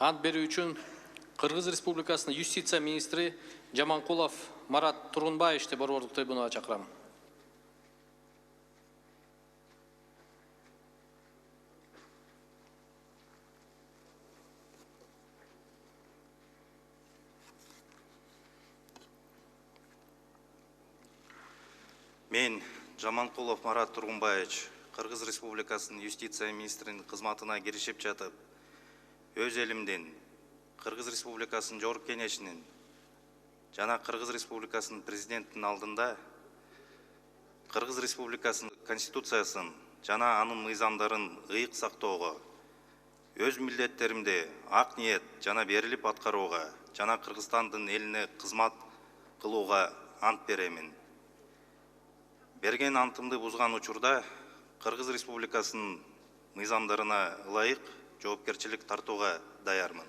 Ант берүү үчүн Кыргыз Республикасынын юстиция министри Жаманкулов Марат Тургунбаевичти борбордук трибунага чакырам. Мен Жаманкулов Марат Тургунбаевич Кыргыз Республикасынын юстиция министринин кызматына киришип жатып, өз элимдин Кыргыз Республикасынын Жогорку Кеңешинин жана Кыргыз Республикасынын президентинин алдында Кыргыз Республикасынын конституциясын жана анын мыйзамдарын ыйык сактоого, өз милдеттеримди ак ниет жана берилип аткарууга жана Кыргызстандын элине кызмат кылууга ант беремин. Берген антымды бузган учурда Кыргыз Республикасынын мыйзамдарына ылайык жоопкерчилик тартууга даярмын.